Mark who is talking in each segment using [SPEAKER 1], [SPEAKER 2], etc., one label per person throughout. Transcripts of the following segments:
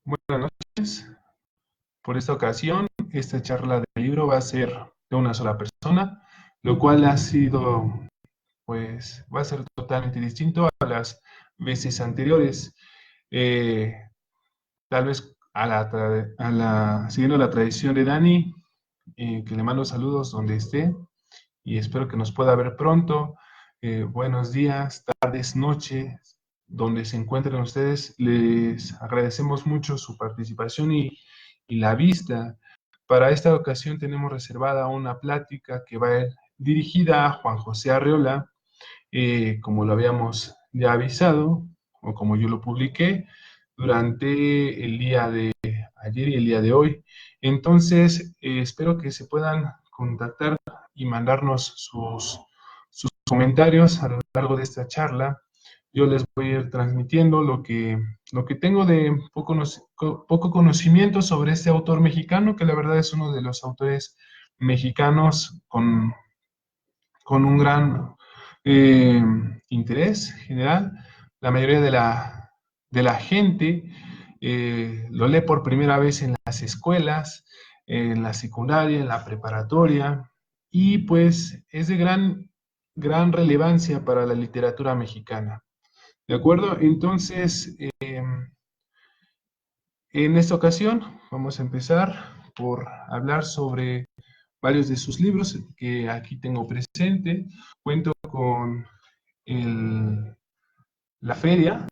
[SPEAKER 1] Buenas noches. Por esta ocasión, esta charla de libro va a ser de una sola persona, lo cual ha sido, pues, va a ser totalmente distinto a las veces anteriores. Eh, Tal vez siguiendo la tradición de Dani, que le mando saludos donde esté y espero que nos pueda ver pronto. Buenos días, tardes, noches, donde se encuentren ustedes. Les agradecemos mucho su participación y la vista. Para esta ocasión tenemos reservada una plática que va a ir dirigida a Juan José Arreola, como lo habíamos ya avisado, o como yo lo publiqué durante el día de ayer y el día de hoy. Entonces, espero que se puedan contactar y mandarnos sus comentarios a lo largo de esta charla. Yo les voy a ir transmitiendo lo que tengo de poco conocimiento sobre este autor mexicano, que la verdad es uno de los autores mexicanos con un gran eh, interés general. La mayoría de la gente lo lee por primera vez en las escuelas, en la secundaria, en la preparatoria, y pues es de gran relevancia para la literatura mexicana. ¿De acuerdo? Entonces, en esta ocasión vamos a empezar por hablar sobre varios de sus libros que aquí tengo presente. Cuento con La Feria,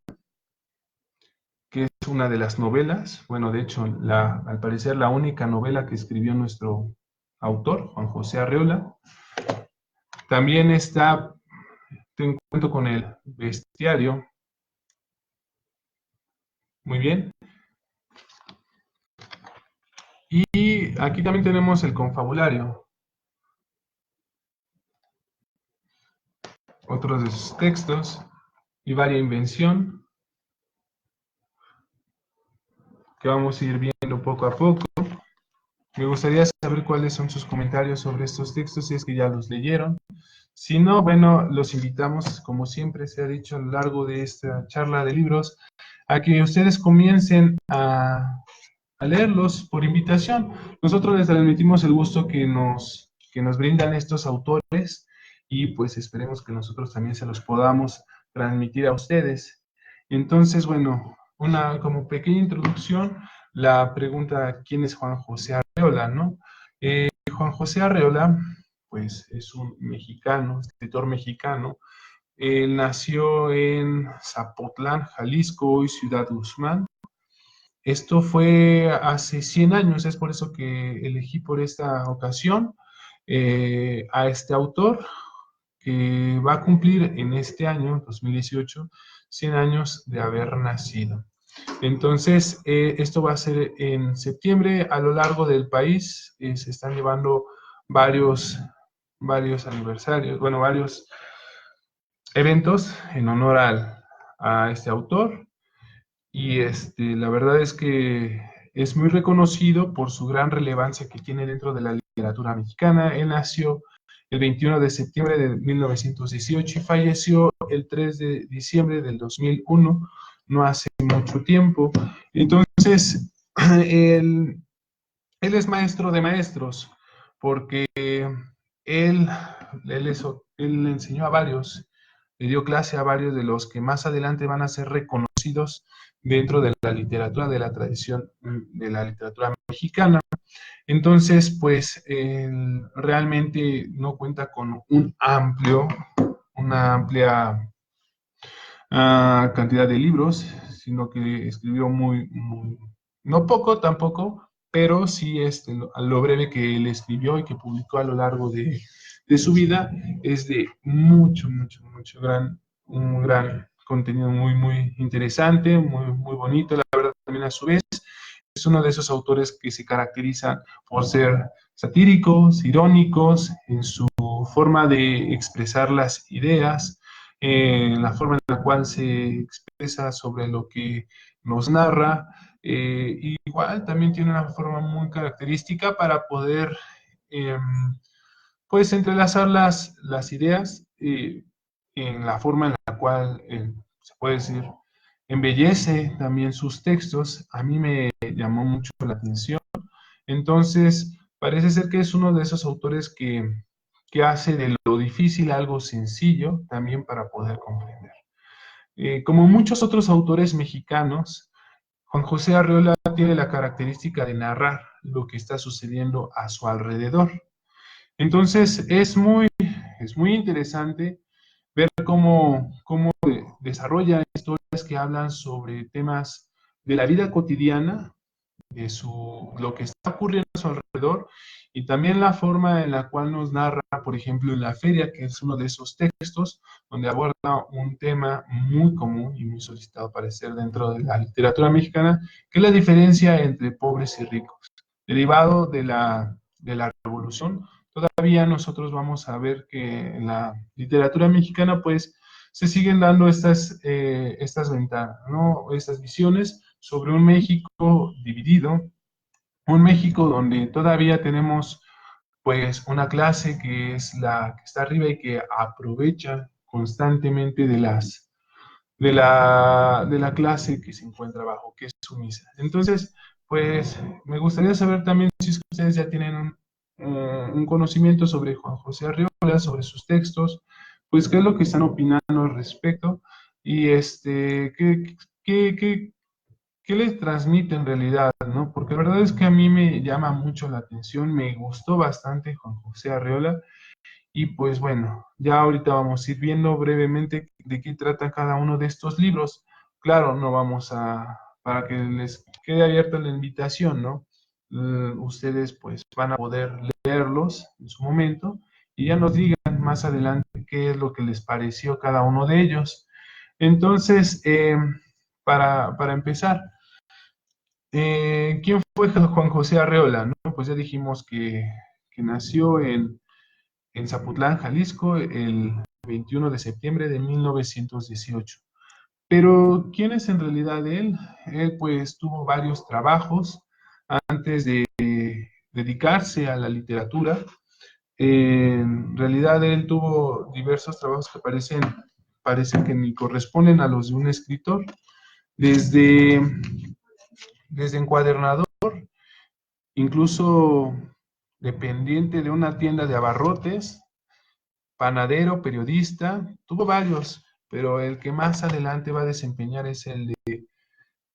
[SPEAKER 1] que es una de las novelas, bueno, de hecho, al parecer la única novela que escribió nuestro autor, Juan José Arreola. También cuento con El Bestiario, muy bien. Y aquí también tenemos El Confabulario, otros de sus textos, y Varia Invención, que vamos a ir viendo poco a poco. Me gustaría saber cuáles son sus comentarios sobre estos textos, si es que ya los leyeron. Si no, bueno, los invitamos, como siempre se ha dicho a lo largo de esta charla de libros, a que ustedes comiencen a leerlos por invitación. Nosotros les transmitimos el gusto que nos brindan estos autores y pues esperemos que nosotros también se los podamos transmitir a ustedes. Entonces, bueno, como pequeña introducción, la pregunta, ¿quién es Juan José Arreola, no? Juan José Arreola, pues es un mexicano, escritor mexicano. Él nació en Zapotlán, Jalisco, hoy Ciudad Guzmán. Esto fue hace 100 años, es por eso que elegí por esta ocasión a este autor que va a cumplir en este año, 2018, 100 años de haber nacido. Entonces, esto va a ser en septiembre. A lo largo del país se están llevando varios aniversarios, bueno, varios eventos en honor a este autor. Y la verdad es que es muy reconocido por su gran relevancia que tiene dentro de la literatura mexicana. Él nació el 21 de septiembre de 1918 y falleció el 3 de diciembre del 2001, no hace mucho tiempo. Entonces, él, él es maestro de maestros, porque él, él le enseñó a varios, le dio clase a varios de los que más adelante van a ser reconocidos dentro de la literatura, de la tradición de la literatura mexicana. Entonces, pues, él realmente no cuenta con una amplia cantidad de libros, sino que escribió no poco tampoco, pero sí lo breve que él escribió y que publicó a lo largo de su vida es de un gran contenido muy interesante, muy bonito, la verdad también a su vez. Es uno de esos autores que se caracterizan por ser satíricos, irónicos en su forma de expresar las ideas, la forma en la cual se expresa sobre lo que nos narra. Igual también tiene una forma muy característica para poder eh, pues entrelazar las ideas en la forma en la cual se puede decir embellece también sus textos. A mí me llamó mucho la atención. Entonces, parece ser que es uno de esos autores que hace de lo difícil algo sencillo también para poder comprender. Como muchos otros autores mexicanos, Juan José Arreola tiene la característica de narrar lo que está sucediendo a su alrededor. Entonces, es muy interesante ver cómo desarrolla historias que hablan sobre temas de la vida cotidiana, lo que está ocurriendo a su alrededor, y también la forma en la cual nos narra, por ejemplo, en La Feria, que es uno de esos textos donde aborda un tema muy común y muy solicitado al parecer dentro de la literatura mexicana, que es la diferencia entre pobres y ricos. Derivado de la revolución, todavía nosotros vamos a ver que en la literatura mexicana, pues, se siguen dando estas ventanas, ¿no? Estas visiones sobre un México dividido, un México donde todavía tenemos pues una clase que es la que está arriba y que aprovecha constantemente de la clase que se encuentra abajo, que es sumisa. Entonces, pues me gustaría saber también si es que ustedes ya tienen un conocimiento sobre Juan José Arriola, sobre sus textos, pues qué es lo que están opinando al respecto y qué les transmite en realidad, ¿no? Porque la verdad es que a mí me llama mucho la atención, me gustó bastante Juan José Arreola y pues bueno, ya ahorita vamos a ir viendo brevemente de qué trata cada uno de estos libros. Claro, no vamos para que les quede abierta la invitación, ¿no? Ustedes pues van a poder leerlos en su momento y ya nos digan más adelante qué es lo que les pareció cada uno de ellos. Entonces, para empezar, ¿quién fue Juan José Arreola? ¿No? Pues ya dijimos que nació en Zapotlán, Jalisco, el 21 de septiembre de 1918. Pero, ¿quién es en realidad él? Él pues tuvo varios trabajos antes de dedicarse a la literatura. En realidad él tuvo diversos trabajos que parecen que ni corresponden a los de un escritor, desde, desde encuadernador, incluso dependiente de una tienda de abarrotes, panadero, periodista, tuvo varios, pero el que más adelante va a desempeñar es el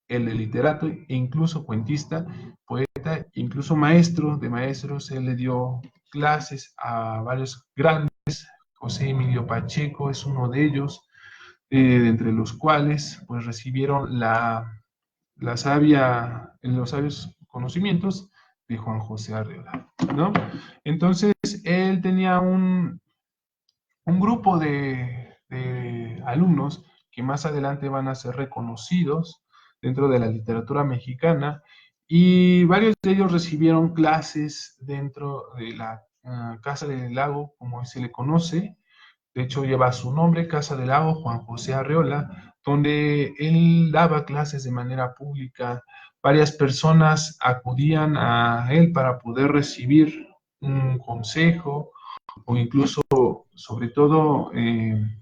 [SPEAKER 1] de literato e incluso cuentista, poeta, incluso maestro de maestros. Él le dio clases a varios grandes. José Emilio Pacheco es uno de ellos, de entre los cuales pues recibieron los sabios conocimientos de Juan José Arreola, ¿no? Entonces, él tenía un grupo de alumnos que más adelante van a ser reconocidos dentro de la literatura mexicana, y varios de ellos recibieron clases dentro de la Casa del Lago, como se le conoce. De hecho, lleva su nombre, Casa del Lago, Juan José Arreola, donde él daba clases de manera pública. Varias personas acudían a él para poder recibir un consejo o incluso, sobre todo,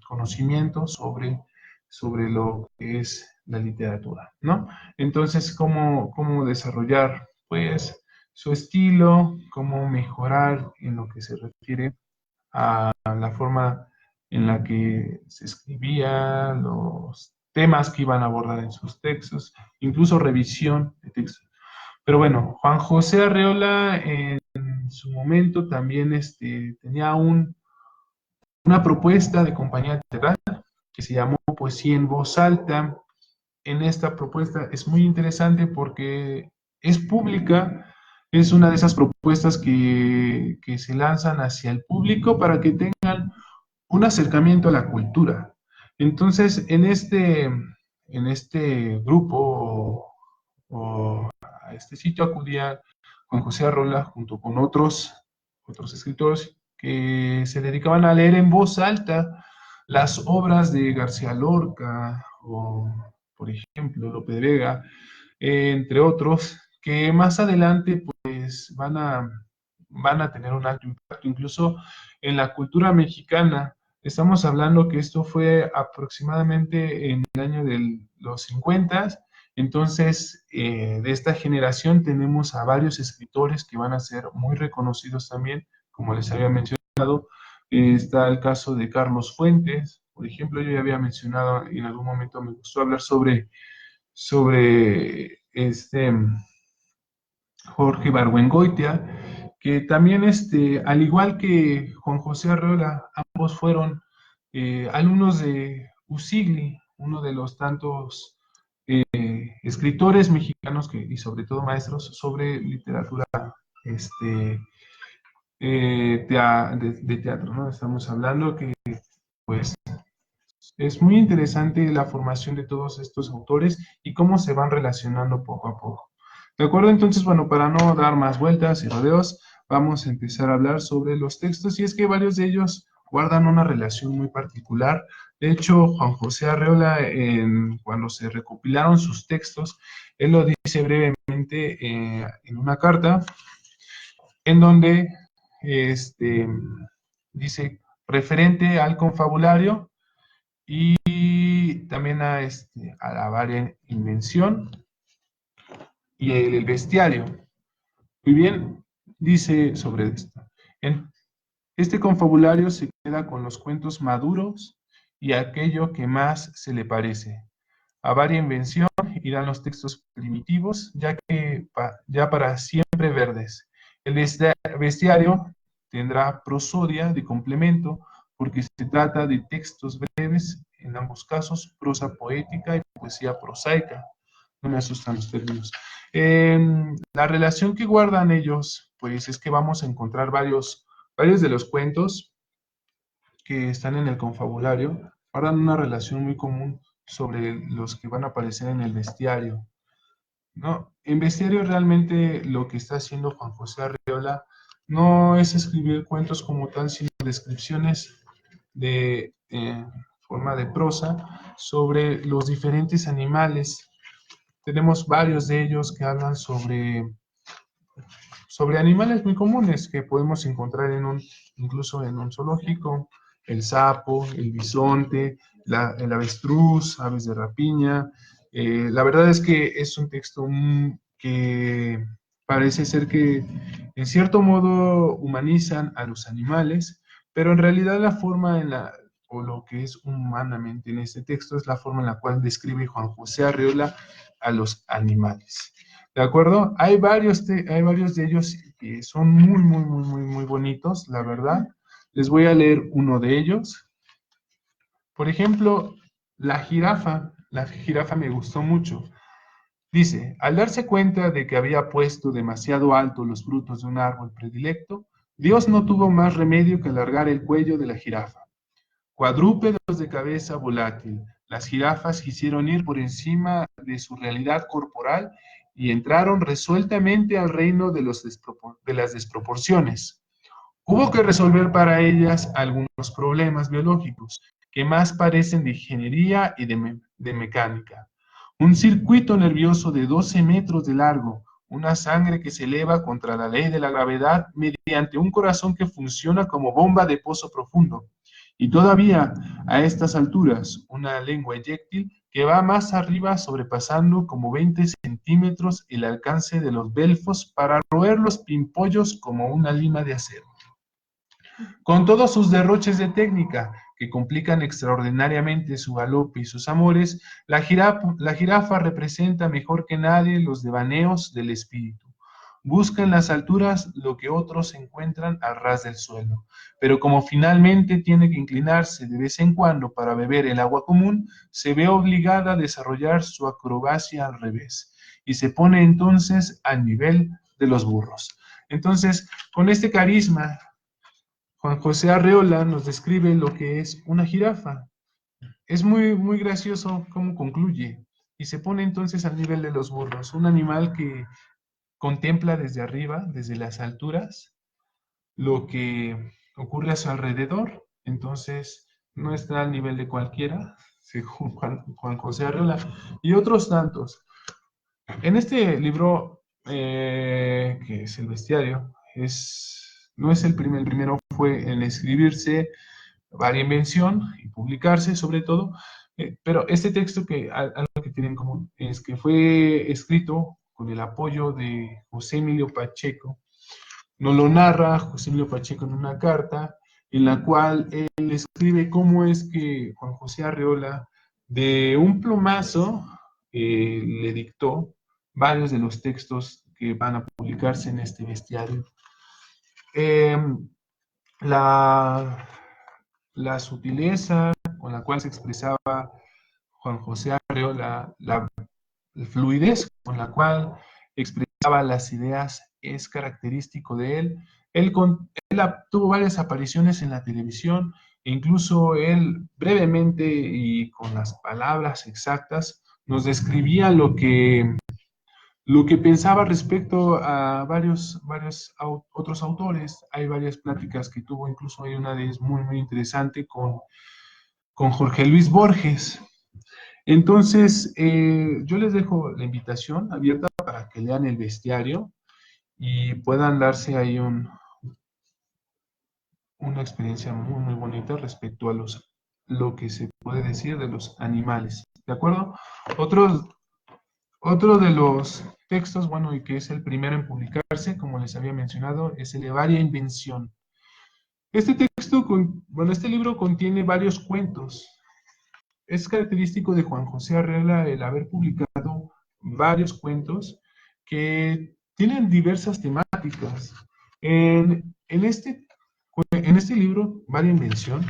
[SPEAKER 1] conocimiento sobre lo que es la literatura, ¿no? Entonces, cómo desarrollar, pues, su estilo, cómo mejorar en lo que se refiere a la forma en la que se escribía, los temas que iban a abordar en sus textos, incluso revisión de textos. Pero bueno, Juan José Arreola en su momento también tenía una propuesta de compañía teatral que se llamó Poesía en Voz Alta. En esta propuesta es muy interesante porque es pública, es una de esas propuestas que se lanzan hacia el público para que tengan un acercamiento a la cultura. Entonces, en este grupo o a este sitio acudía Juan José Arreola junto con otros escritores que se dedicaban a leer en voz alta las obras de García Lorca o, por ejemplo, Lope de Vega, entre otros, que más adelante pues van a tener un alto impacto incluso en la cultura mexicana. Estamos hablando que esto fue aproximadamente en el año de los 50. Entonces, de esta generación tenemos a varios escritores que van a ser muy reconocidos también, como les había mencionado. Está el caso de Carlos Fuentes, por ejemplo. Yo ya había mencionado en algún momento, me gustó hablar sobre Jorge Ibargüengoitia, que también, al igual que Juan José Arreola, ambos fueron alumnos de Usigli, uno de los tantos escritores mexicanos y sobre todo maestros sobre literatura este, de teatro, ¿no? Estamos hablando que, pues, es muy interesante la formación de todos estos autores y cómo se van relacionando poco a poco. ¿De acuerdo? Entonces, bueno, para no dar más vueltas y rodeos, vamos a empezar a hablar sobre los textos, y es que varios de ellos guardan una relación muy particular. De hecho, Juan José Arreola, cuando se recopilaron sus textos, él lo dice brevemente en una carta, en donde dice, referente al confabulario, y también a la varia invención y el bestiario. Muy bien, dice sobre esto. Este confabulario se queda con los cuentos maduros y aquello que más se le parece. A varia invención irán los textos primitivos, ya para siempre verdes. El bestiario tendrá prosodia de complemento, porque se trata de textos breves, en ambos casos, prosa poética y poesía prosaica. No me asustan los términos. La relación que guardan ellos, pues es que vamos a encontrar varios de los cuentos que están en el confabulario, guardan una relación muy común sobre los que van a aparecer en el bestiario, ¿no? En bestiario realmente lo que está haciendo Juan José Arreola no es escribir cuentos como tal, sino descripciones de forma de prosa sobre los diferentes animales. Tenemos varios de ellos que hablan sobre animales muy comunes que podemos encontrar incluso en un zoológico: el sapo, el bisonte, el avestruz, aves de rapiña. La verdad es que es un texto que parece ser que en cierto modo humanizan a los animales, pero en realidad la forma o lo que es humanamente en este texto es la forma en la cual describe Juan José Arreola a los animales. ¿De acuerdo? Hay varios de ellos que son muy, muy, muy, muy, muy bonitos, la verdad. Les voy a leer uno de ellos. Por ejemplo, la jirafa. La jirafa me gustó mucho. Dice, al darse cuenta de que había puesto demasiado alto los frutos de un árbol predilecto, Dios no tuvo más remedio que alargar el cuello de la jirafa. Cuadrúpedos de cabeza volátil, las jirafas quisieron ir por encima de su realidad corporal y entraron resueltamente al reino de las desproporciones. Hubo que resolver para ellas algunos problemas biológicos que más parecen de ingeniería y de mecánica. Un circuito nervioso de 12 metros de largo, una sangre que se eleva contra la ley de la gravedad mediante un corazón que funciona como bomba de pozo profundo. Y todavía, a estas alturas, una lengua eyectil que va más arriba, sobrepasando como 20 centímetros el alcance de los belfos para roer los pimpollos como una lima de acero. Con todos sus derroches de técnica, que complican extraordinariamente su galope y sus amores, la jirafa representa mejor que nadie los devaneos del espíritu. Busca en las alturas lo que otros encuentran al ras del suelo, pero como finalmente tiene que inclinarse de vez en cuando para beber el agua común, se ve obligada a desarrollar su acrobacia al revés, y se pone entonces al nivel de los burros. Entonces, con este carisma, Juan José Arreola nos describe lo que es una jirafa. Es muy, muy gracioso cómo concluye, y se pone entonces al nivel de los burros, un animal que contempla desde arriba, desde las alturas, lo que ocurre a su alrededor. Entonces no está al nivel de cualquiera, según Juan José Arreola y otros tantos. En este libro, que es El Bestiario, no es el primero fue en escribirse varia invención y publicarse sobre todo, pero este texto que algo que tiene en común es que fue escrito con el apoyo de José Emilio Pacheco. Nos lo narra José Emilio Pacheco en una carta en la cual él escribe cómo es que Juan José Arreola de un plumazo le dictó varios de los textos que van a publicarse en este bestiario. Eh, la, la sutileza con la cual se expresaba Juan José Arreola, la fluidez con la cual expresaba las ideas es característico de él. Él tuvo varias apariciones en la televisión e incluso él brevemente y con las palabras exactas nos describía lo que pensaba respecto a varios otros autores. Hay varias pláticas que tuvo, incluso hay una de ellas muy interesante con Jorge Luis Borges. Entonces, yo les dejo la invitación abierta para que lean el bestiario y puedan darse ahí una experiencia muy bonita respecto a lo que se puede decir de los animales. ¿De acuerdo? Otro de los textos, bueno, y que es el primero en publicarse, como les había mencionado, es el de Varia Invención. Este libro contiene varios cuentos. Es característico de Juan José Arreola el haber publicado varios cuentos que tienen diversas temáticas. En este libro, Varia Invención,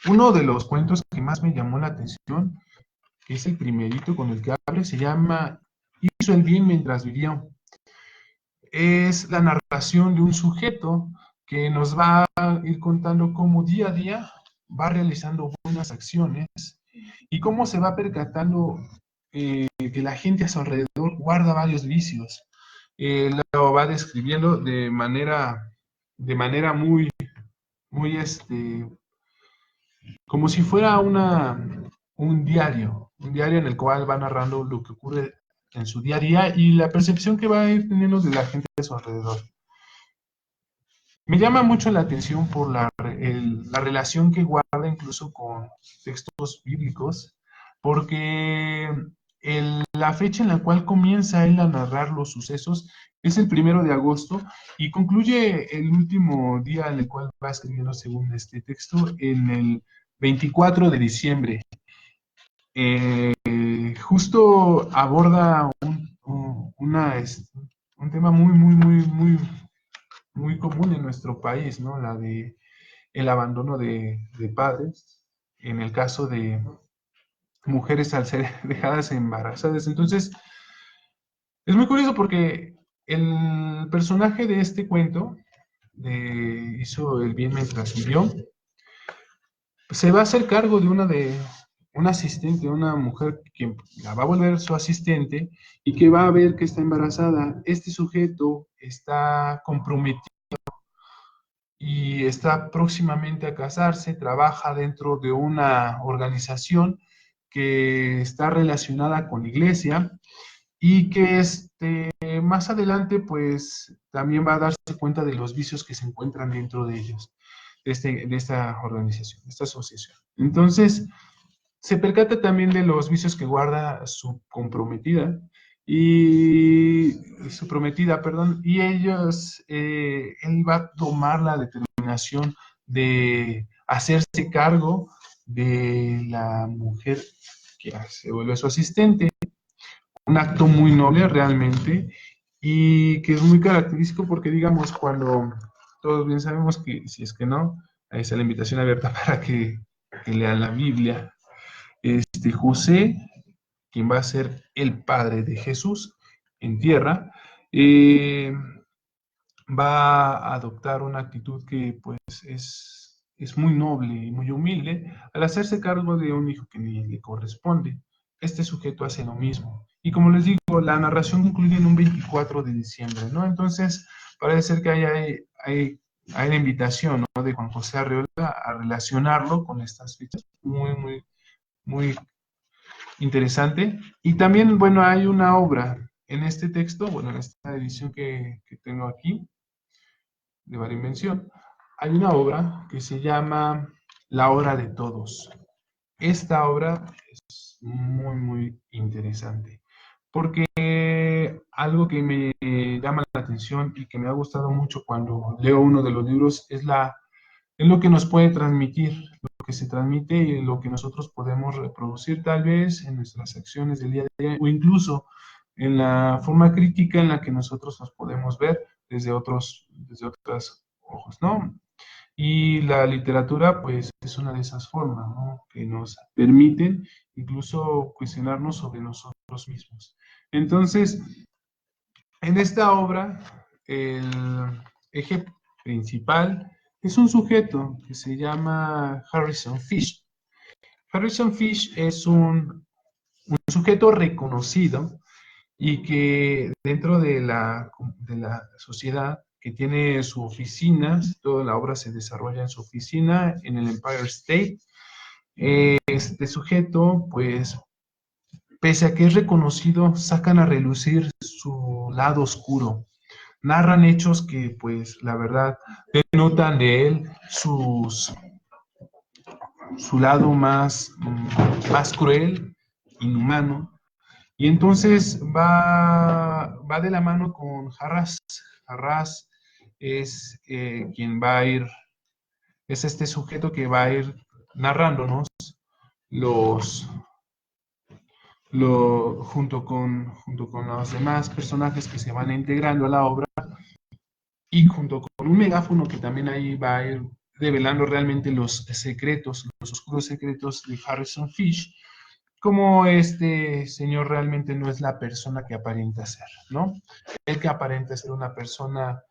[SPEAKER 1] uno de los cuentos que más me llamó la atención, que es el primerito con el que abre, se llama Hizo el bien mientras vivió. Es la narración de un sujeto que nos va a ir contando cómo día a día va realizando buenas acciones y cómo se va percatando que la gente a su alrededor guarda varios vicios. Lo va describiendo de manera muy, como si fuera un diario en el cual va narrando lo que ocurre en su día a día y la percepción que va a ir teniendo de la gente a su alrededor. Me llama mucho la atención por la relación que guarda incluso con textos bíblicos, porque la fecha en la cual comienza él a narrar los sucesos es el 1 de agosto y concluye el último día en el cual va escribiendo según este texto en el 24 de diciembre. Justo aborda un tema muy común en nuestro país, ¿no? La de el abandono de padres, en el caso de mujeres al ser dejadas embarazadas. Entonces, es muy curioso porque el personaje de este cuento, Hizo el bien mientras vivió, se va a hacer cargo de una asistente, una mujer que la va a volver su asistente y que va a ver que está embarazada. Este sujeto está comprometido y está próximamente a casarse, trabaja dentro de una organización que está relacionada con la iglesia y que más adelante pues también va a darse cuenta de los vicios que se encuentran dentro de ellos, de esta organización, de esta asociación. Entonces, se percata también de los vicios que guarda su comprometida y su prometida, perdón, y él va a tomar la determinación de hacerse cargo de la mujer que se vuelve su asistente, un acto muy noble realmente y que es muy característico porque digamos cuando todos bien sabemos que si es que no, ahí está la invitación abierta para que lean la Biblia. José, quien va a ser el padre de Jesús en tierra, eh, va a adoptar una actitud que pues es muy noble y muy humilde al hacerse cargo de un hijo que ni le corresponde. Este sujeto hace lo mismo. Y como les digo, la narración concluye en un 24 de diciembre, ¿no? Entonces, parece ser que hay la invitación, ¿no?, de Juan José Arreola a relacionarlo con estas fechas muy interesante. Y también, bueno, hay una obra en este texto, bueno, en esta edición que tengo aquí, de Varia Invención, hay una obra que se llama La Hora de Todos. Esta obra es muy, muy interesante, porque algo que me llama la atención y que me ha gustado mucho cuando leo uno de los libros es lo que nos puede transmitir, lo que se transmite y lo que nosotros podemos reproducir tal vez en nuestras acciones del día a día o incluso en la forma crítica en la que nosotros nos podemos ver desde otros ojos, ¿no? Y la literatura, pues, es una de esas formas, ¿no? Que nos permiten incluso cuestionarnos sobre nosotros mismos. Entonces, en esta obra, el eje principal es un sujeto que se llama Harrison Fish. Harrison Fish es un sujeto reconocido y que dentro de la sociedad que tiene su oficina, toda la obra se desarrolla en su oficina en el Empire State. Este sujeto, pues, pese a que es reconocido, sacan a relucir su lado oscuro. Narran hechos que, pues, la verdad, denotan de él su lado más cruel, inhumano. Y entonces va de la mano con Harras. Harras es quien va a ir, es este sujeto que va a ir narrándonos los, junto con los demás personajes que se van integrando a la obra y junto con un megáfono que también ahí va a ir revelando realmente los secretos, los oscuros secretos de Harrison Fish, como este señor realmente no es la persona que aparenta ser, ¿no? El que aparenta ser una persona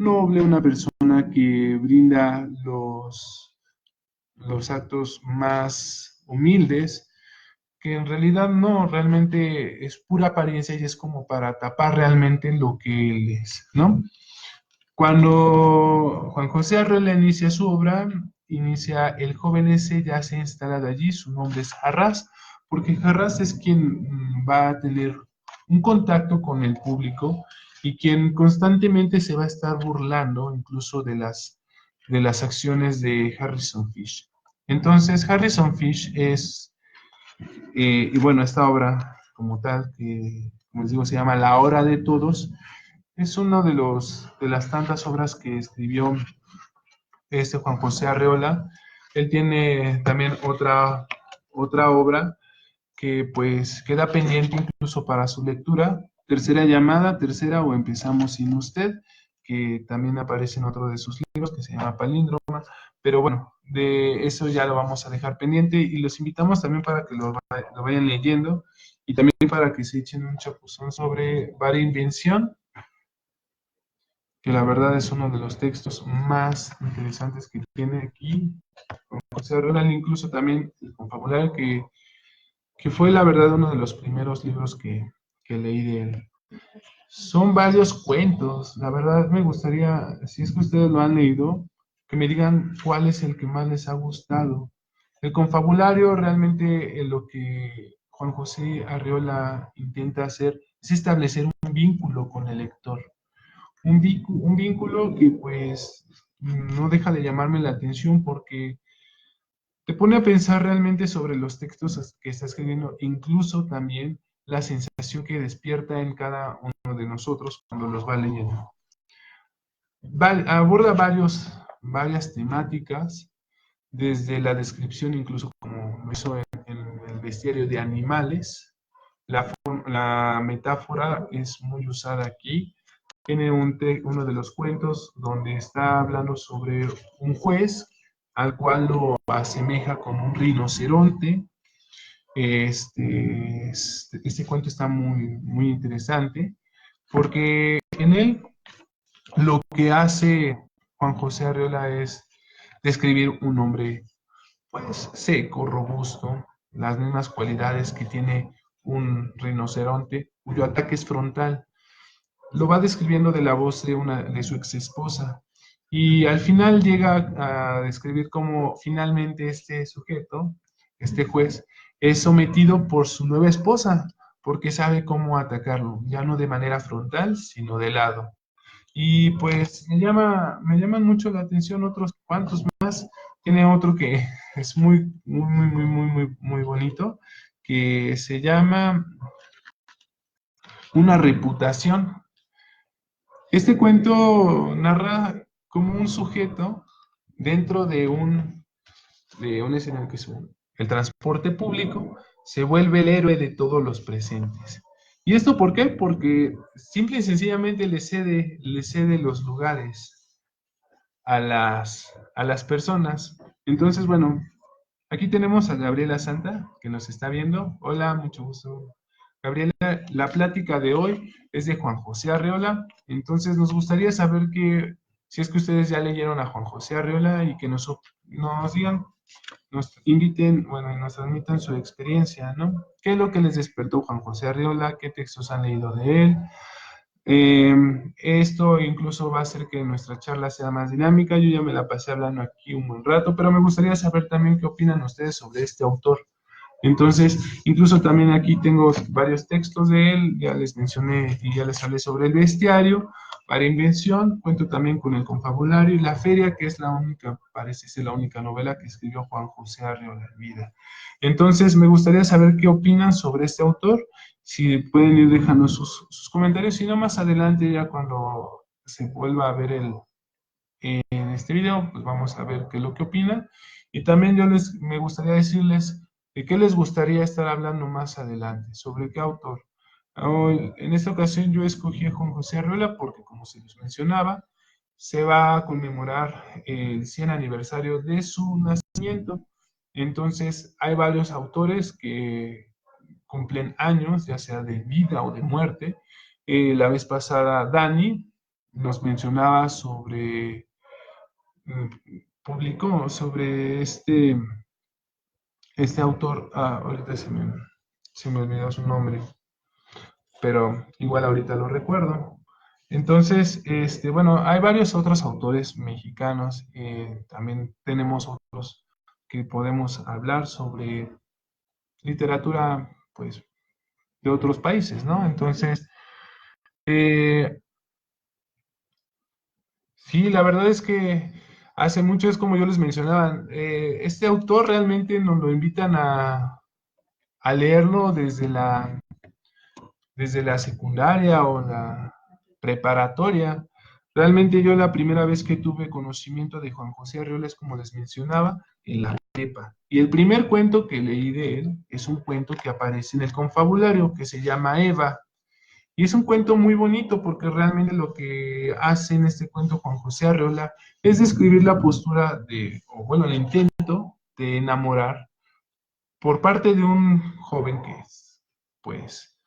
[SPEAKER 1] noble, una persona que brinda los actos más humildes, que en realidad no, realmente es pura apariencia y es como para tapar realmente lo que él es, ¿no? Cuando Juan José Arreola inicia su obra, el joven ese ya se ha instalado allí, su nombre es Harras, porque Harras es quien va a tener un contacto con el público y quien constantemente se va a estar burlando incluso de las acciones de Harrison Fish. Entonces, Harrison Fish y bueno, esta obra como tal, que como les digo, se llama La Hora de Todos, es uno de las tantas obras que escribió este Juan José Arreola. Él tiene también otra obra que pues queda pendiente incluso para su lectura. Tercera llamada, tercera o empezamos sin usted, que también aparece en otro de sus libros que se llama Palíndroma. Pero bueno, de eso ya lo vamos a dejar pendiente y los invitamos también para que lo vayan leyendo y también para que se echen un chapuzón sobre Varia Invención, que la verdad es uno de los textos más interesantes que tiene aquí José Arreola, incluso también el confabulario que fue la verdad uno de los primeros libros que leí de él. Son varios cuentos, la verdad me gustaría, si es que ustedes lo han leído, que me digan cuál es el que más les ha gustado. El confabulario realmente lo que Juan José Arreola intenta hacer es establecer un vínculo con el lector. Un vínculo que pues no deja de llamarme la atención porque te pone a pensar realmente sobre los textos que está escribiendo, incluso también la sensación que despierta en cada uno de nosotros cuando los va leyendo. Aborda varias temáticas, desde la descripción, incluso como lo hizo en el bestiario de animales. La metáfora es muy usada aquí. Tiene uno de los cuentos donde está hablando sobre un juez al cual lo asemeja con un rinoceronte. Este cuento está muy interesante porque en él lo que hace Juan José Arreola es describir un hombre pues seco, robusto, las mismas cualidades que tiene un rinoceronte cuyo ataque es frontal. Lo va describiendo de la voz de su ex esposa. Y al final llega a describir cómo finalmente este sujeto, este juez, es sometido por su nueva esposa, porque sabe cómo atacarlo, ya no de manera frontal, sino de lado. Y pues me llaman mucho la atención otros cuantos más. Tiene otro que es muy bonito, que se llama Una reputación. Este cuento narra como un sujeto dentro de un escenario que es el transporte público, se vuelve el héroe de todos los presentes. ¿Y esto por qué? Porque simple y sencillamente le cede los lugares a las personas. Entonces, bueno, aquí tenemos a Gabriela Santa, que nos está viendo. Hola, mucho gusto. Gabriela, la plática de hoy es de Juan José Arreola. Entonces, nos gustaría saber que, si es que ustedes ya leyeron a Juan José Arreola y que nos digan, nos inviten, bueno, y nos transmitan su experiencia, ¿no? ¿Qué es lo que les despertó Juan José Arreola? ¿Qué textos han leído de él? Esto incluso va a hacer que nuestra charla sea más dinámica. Yo ya me la pasé hablando aquí un buen rato, pero me gustaría saber también qué opinan ustedes sobre este autor. Entonces, incluso también aquí tengo varios textos de él, ya les mencioné y ya les hablé sobre el bestiario, para invención, cuento también con el confabulario y la feria, que es la única, parece ser la única novela que escribió Juan José Arreola en vida. Entonces, me gustaría saber qué opinan sobre este autor, si pueden ir dejando sus comentarios, y no más adelante, ya cuando se vuelva a ver en este video, pues vamos a ver qué es lo que opinan. Y también me gustaría decirles de qué les gustaría estar hablando más adelante, sobre qué autor. Hoy, en esta ocasión yo escogí a Juan José Arreola porque, como se les mencionaba, se va a conmemorar el 100 aniversario de su nacimiento. Entonces, hay varios autores que cumplen años, ya sea de vida o de muerte. La vez pasada, Dani nos mencionaba sobre publicó sobre este autor, ahorita se me olvidó su nombre, pero igual ahorita lo recuerdo. Entonces, bueno, hay varios otros autores mexicanos, también tenemos otros que podemos hablar sobre literatura, pues, de otros países, ¿no? Entonces, eh, sí, la verdad es que hace mucho es como yo les mencionaba, este autor realmente nos lo invitan a leerlo desde la secundaria o la preparatoria. Realmente yo la primera vez que tuve conocimiento de Juan José Arreola es como les mencionaba, en la prepa. Y el primer cuento que leí de él es un cuento que aparece en el confabulario que se llama Eva. Y es un cuento muy bonito porque realmente lo que hace en este cuento Juan José Arreola es describir la postura o bueno, el intento de enamorar por parte de un joven que es, pues,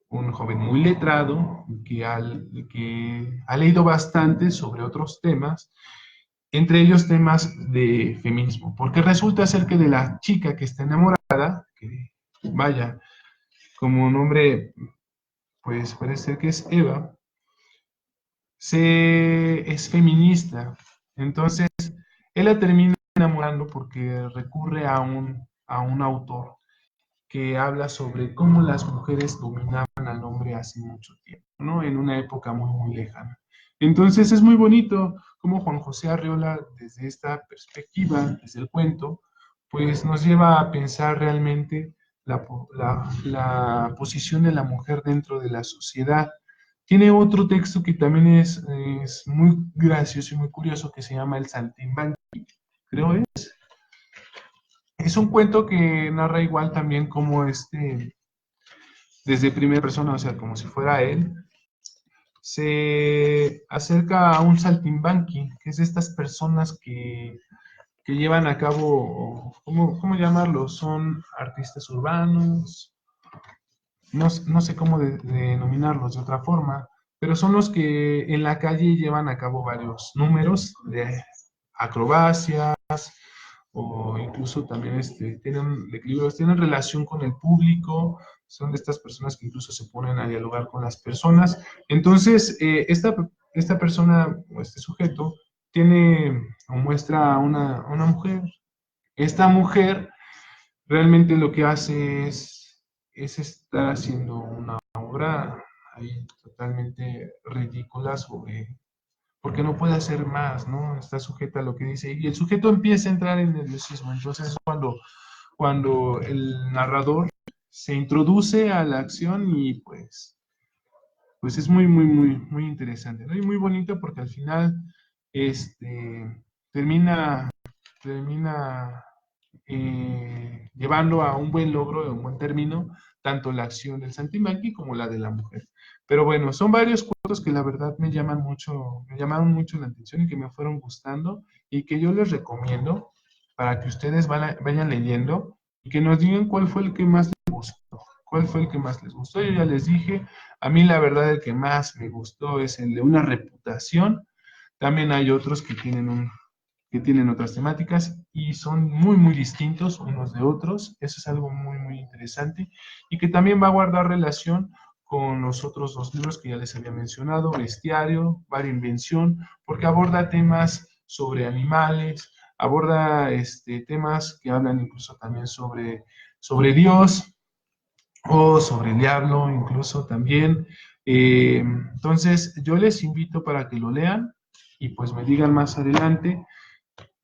[SPEAKER 1] un joven muy letrado, que ha leído bastante sobre otros temas, entre ellos temas de feminismo, porque resulta ser que de la chica que está enamorada, que vaya, como nombre, pues parece ser que es Eva, es feminista. Entonces, él la termina enamorando porque recurre a un autor que habla sobre cómo las mujeres dominaban al hombre hace mucho tiempo, ¿no? En una época muy lejana. Entonces es muy bonito cómo Juan José Arreola, desde esta perspectiva, desde el cuento, pues nos lleva a pensar realmente la posición de la mujer dentro de la sociedad. Tiene otro texto que también es muy gracioso y muy curioso que se llama El Saltimbanqui, creo es un cuento que narra igual también como desde primera persona, o sea, como si fuera él, se acerca a un saltimbanqui, que es de estas personas que llevan a cabo, ¿cómo llamarlo? Son artistas urbanos, no sé cómo denominarlos de otra forma, pero son los que en la calle llevan a cabo varios números de acrobacias, o incluso también tienen relación con el público, son de estas personas que incluso se ponen a dialogar con las personas. Entonces, esta persona, o este sujeto, tiene o muestra a una mujer. Esta mujer realmente lo que hace es estar haciendo una obra ahí totalmente ridícula sobre porque no puede hacer más, ¿no? Está sujeta a lo que dice, y el sujeto empieza a entrar en nerviosismo. Entonces es cuando el narrador se introduce a la acción y pues es muy interesante, ¿no? Y muy bonito porque al final termina llevando a un buen logro, a un buen término, tanto la acción del Santimanqui como la de la mujer. Pero bueno, son varios cuentos que la verdad me llamaron mucho la atención y que me fueron gustando y que yo les recomiendo para que ustedes vayan leyendo y que nos digan cuál fue el que más les gustó. ¿Cuál fue el que más les gustó? Yo ya les dije, a mí la verdad el que más me gustó es el de una reputación. También hay otros que tienen otras temáticas y son muy distintos unos de otros. Eso es algo muy interesante y que también va a guardar relación con los otros dos libros que ya les había mencionado, Bestiario, Varia Invención, porque aborda temas sobre animales, aborda temas que hablan incluso también sobre Dios o sobre el diablo, incluso también. Entonces, yo les invito para que lo lean y pues me digan más adelante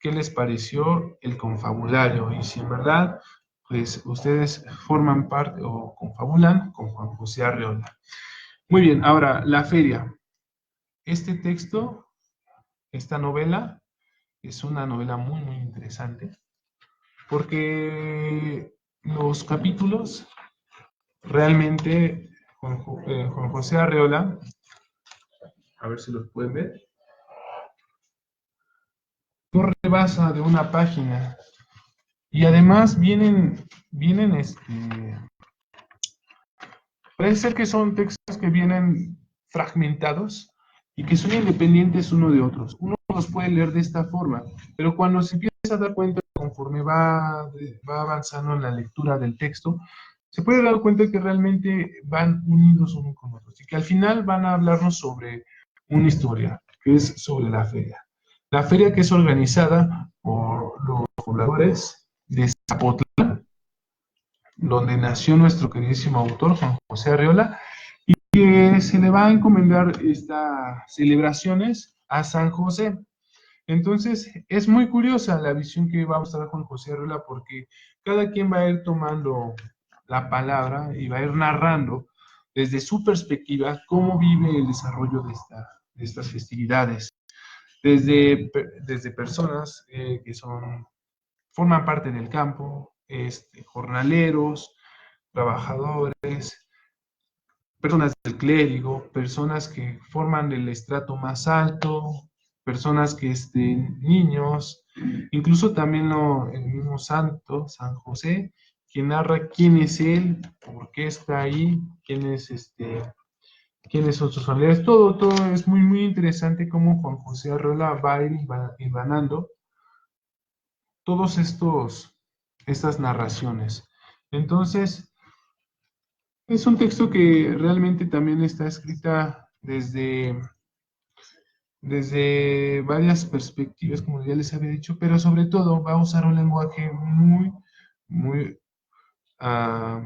[SPEAKER 1] qué les pareció el confabulario y si en verdad pues ustedes forman parte o confabulan con Juan José Arreola. Muy bien, ahora la feria. Este texto, esta novela, es una novela muy interesante porque los capítulos realmente Juan José Arreola, a ver si los pueden ver, no rebasa de una página y además vienen parece ser que son textos que vienen fragmentados y que son independientes uno de otros. Uno los puede leer de esta forma, pero cuando se empieza a dar cuenta conforme va avanzando en la lectura del texto, se puede dar cuenta que realmente van unidos uno con otros y que al final van a hablarnos sobre una historia, que es sobre la feria. La feria que es organizada por los pobladores de Zapotlán, donde nació nuestro queridísimo autor, Juan José Arreola, y que se le va a encomendar estas celebraciones a San José. Entonces, es muy curiosa la visión que va a mostrar Juan José Arreola porque cada quien va a ir tomando la palabra y va a ir narrando desde su perspectiva cómo vive el desarrollo de estas festividades. Desde personas que forman parte del campo, jornaleros, trabajadores, personas del clérigo, personas que forman el estrato más alto, personas que niños, incluso también el mismo santo, San José, quien narra quién es él, por qué está ahí, quiénes son sus familiares, todo es muy interesante cómo Juan José Arreola va a ir hilvanando todos estas narraciones. Entonces, es un texto que realmente también está escrita desde varias perspectivas, como ya les había dicho, pero sobre todo va a usar un lenguaje muy, ah,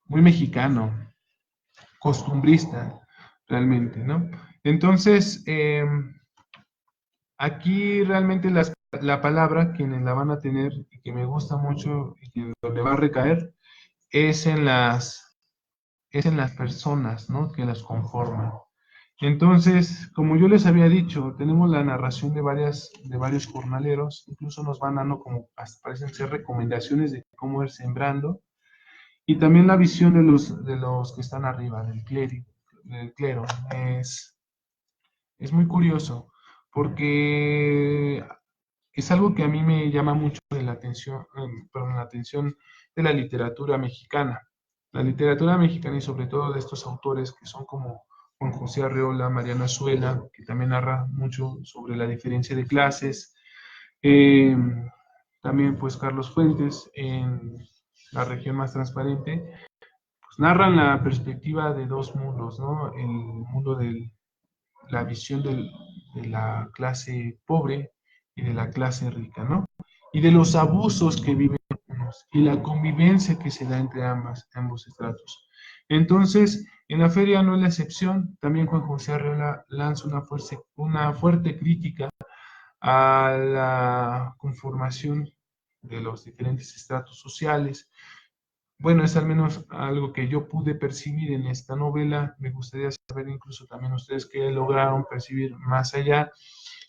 [SPEAKER 1] muy mexicano, costumbrista, realmente, ¿no? Entonces, aquí realmente la palabra, quienes la van a tener y que me gusta mucho y que donde va a recaer, es en las personas, ¿no? Que las conforman. Entonces, como yo les había dicho, tenemos la narración de varios jornaleros, incluso nos van dando como, hasta parecen ser recomendaciones de cómo ir sembrando, y también la visión de los que están arriba, del clero. Es muy curioso, porque es algo que a mí me llama mucho la atención de la literatura mexicana. La literatura mexicana y sobre todo de estos autores que son como Juan José Arreola, Mariano Azuela, que también narra mucho sobre la diferencia de clases. Eh, También pues Carlos Fuentes en La región más transparente, pues narran la perspectiva de dos mundos, ¿no? El mundo de la visión de la clase pobre y de la clase rica, ¿no? Y de los abusos que viven unos y la convivencia que se da entre ambos estratos. Entonces, En la feria no es la excepción. También Juan José Arreola lanza una fuerte crítica a la conformación de los diferentes estratos sociales. Bueno, es al menos algo que yo pude percibir en esta novela. Me gustaría saber incluso también ustedes qué lograron percibir más allá.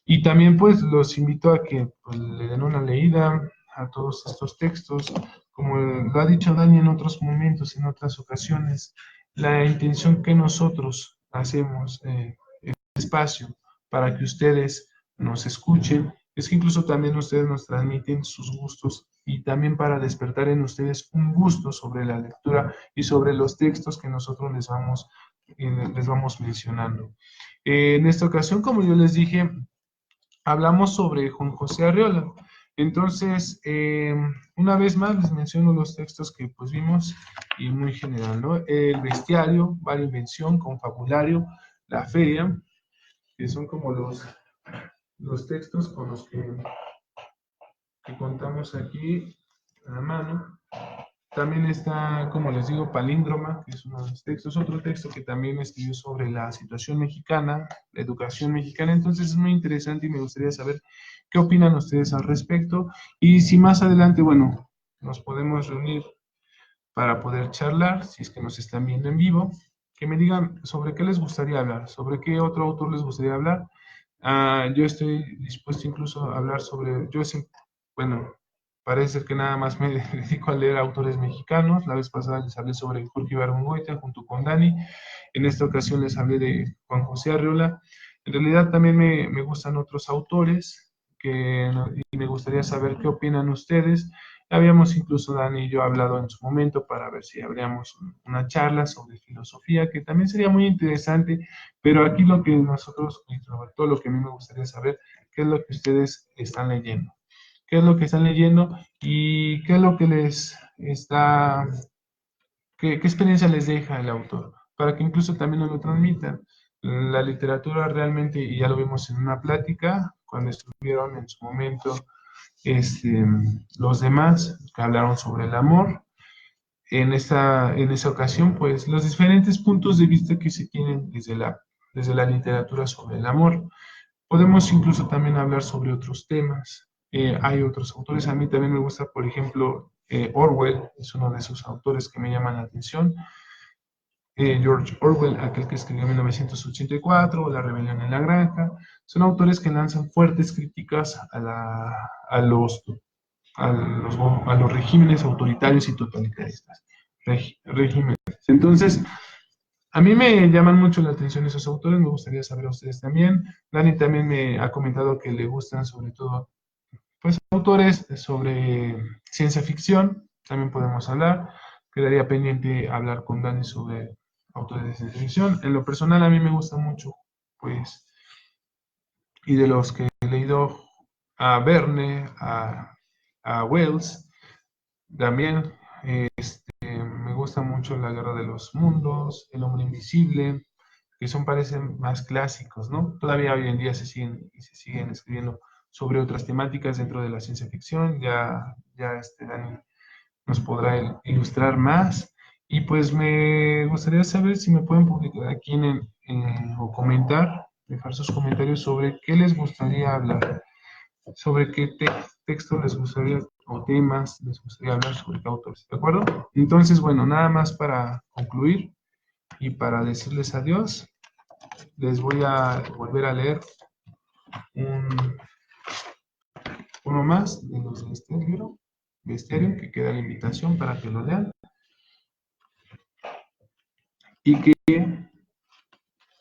[SPEAKER 1] Y también pues los invito a que pues, le den una leída a todos estos textos. Como lo ha dicho Dani en otros momentos, en otras ocasiones, la intención que nosotros hacemos espacio para que ustedes nos escuchen, es que incluso también ustedes nos transmiten sus gustos y también para despertar en ustedes un gusto sobre la lectura y sobre los textos que nosotros les vamos mencionando. En esta ocasión, como yo les dije, hablamos sobre Juan José Arreola. Entonces, una vez más les menciono los textos que pues vimos y muy general, ¿no? El bestiario, Varia Invención, Confabulario, La Feria, que son como los textos con los que contamos aquí a la mano. También está, como les digo, Palíndroma, que es uno de los textos. Otro texto que también escribió sobre la situación mexicana, la educación mexicana. Entonces es muy interesante y me gustaría saber qué opinan ustedes al respecto. Y si más adelante, bueno, nos podemos reunir para poder charlar, si es que nos están viendo en vivo, que me digan sobre qué les gustaría hablar, sobre qué otro autor les gustaría hablar. Yo estoy dispuesto incluso a hablar sobre, bueno, parece que nada más me dedico a leer autores mexicanos. La vez pasada les hablé sobre Jorge Ibargüengoitia junto con Dani. En esta ocasión les hablé de Juan José Arreola. En realidad también me gustan otros autores y me gustaría saber qué opinan ustedes. Habíamos incluso Dani y yo hablado en su momento para ver si habríamos una charla sobre filosofía, que también sería muy interesante, pero aquí lo que nosotros, sobre todo lo que a mí me gustaría saber, qué es lo que ustedes están leyendo. ¿Qué es lo que están leyendo y qué es lo que les está, qué experiencia les deja el autor? Para que incluso también nos lo transmitan. La literatura realmente, y ya lo vimos en una plática, cuando estuvieron en su momento los demás que hablaron sobre el amor. En esa ocasión, pues, los diferentes puntos de vista que se tienen desde la literatura sobre el amor. Podemos incluso también hablar sobre otros temas. Hay otros autores, a mí también me gusta, por ejemplo, Orwell, es uno de esos autores que me llaman la atención. George Orwell, aquel que escribió en 1984, La rebelión en la granja, son autores que lanzan fuertes críticas a los regímenes autoritarios y totalitaristas. Regímenes. Entonces, a mí me llaman mucho la atención esos autores, me gustaría saber a ustedes también. Dani también me ha comentado que le gustan sobre todo, pues, autores sobre ciencia ficción, también podemos hablar. Quedaría pendiente hablar con Dani sobre autores de ciencia ficción. En lo personal a mí me gusta mucho, pues, y de los que he leído a Verne, a Wells, también me gusta mucho La Guerra de los Mundos, El Hombre Invisible, que parecen más clásicos, ¿no? Todavía hoy en día se siguen escribiendo sobre otras temáticas dentro de la ciencia ficción. Ya Dani nos podrá ilustrar más. Y pues me gustaría saber si me pueden publicar aquí o comentar, dejar sus comentarios sobre qué les gustaría hablar, sobre qué texto les gustaría o temas les gustaría hablar sobre qué autores, ¿de acuerdo? Entonces, bueno, nada más para concluir y para decirles adiós, les voy a volver a leer uno más de los de este libro, Bestiario, que queda la invitación para que lo lean y que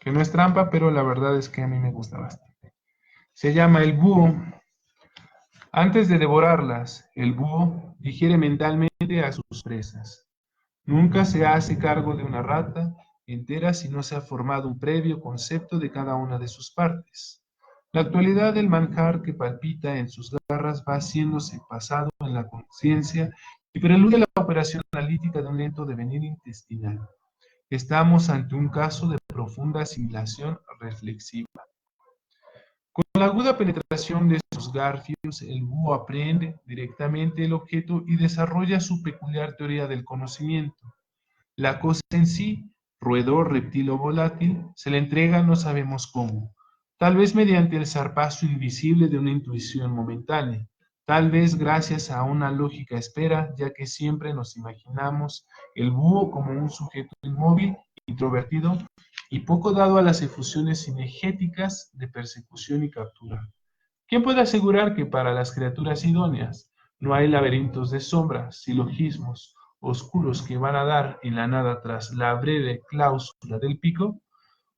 [SPEAKER 1] no es trampa, pero la verdad es que a mí me gusta bastante. Se llama El Búho. Antes de devorarlas, el búho digiere mentalmente a sus presas. Nunca se hace cargo de una rata entera si no se ha formado un previo concepto de cada una de sus partes. La actualidad del manjar que palpita en sus garras va haciéndose pasado en la conciencia y prelude la operación analítica de un lento devenir intestinal. Estamos ante un caso de profunda asimilación reflexiva. Con la aguda penetración de sus garfios, el búho aprende directamente el objeto y desarrolla su peculiar teoría del conocimiento. La cosa en sí roedor, reptil o volátil, se le entrega no sabemos cómo, tal vez mediante el zarpazo invisible de una intuición momentánea, tal vez gracias a una lógica espera, ya que siempre nos imaginamos el búho como un sujeto inmóvil, introvertido y poco dado a las efusiones cinegéticas de persecución y captura. ¿Quién puede asegurar que para las criaturas idóneas no hay laberintos de sombras, silogismos oscuros que van a dar en la nada tras la breve cláusula del pico?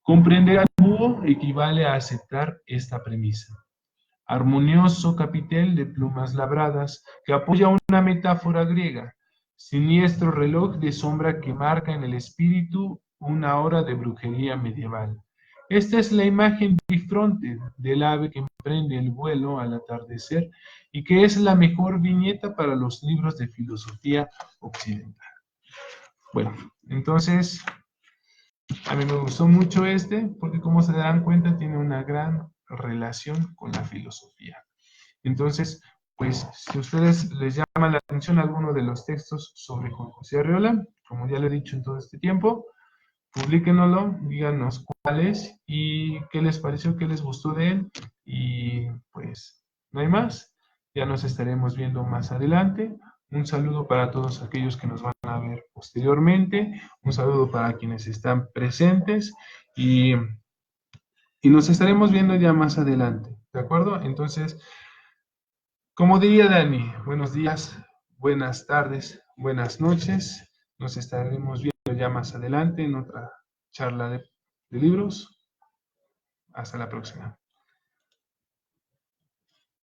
[SPEAKER 1] Comprender al búho equivale a aceptar esta premisa. Armonioso capitel de plumas labradas que apoya una metáfora griega, siniestro reloj de sombra que marca en el espíritu una hora de brujería medieval. Esta es la imagen bifronte del ave que emprende el vuelo al atardecer y que es la mejor viñeta para los libros de filosofía occidental. Bueno, entonces a mí me gustó mucho porque como se darán cuenta tiene una gran relación con la filosofía. Entonces, pues si a ustedes les llama la atención alguno de los textos sobre Juan José Arriola, como ya le he dicho en todo este tiempo, publíquenoslo, díganos cuál es y qué les pareció, qué les gustó de él. Y pues no hay más, ya nos estaremos viendo más adelante. Un saludo para todos aquellos que nos van a ver posteriormente, un saludo para quienes están presentes y nos estaremos viendo ya más adelante, ¿de acuerdo? Entonces, como diría Dani, buenos días, buenas tardes, buenas noches. Nos estaremos viendo ya más adelante en otra charla de libros. Hasta la próxima.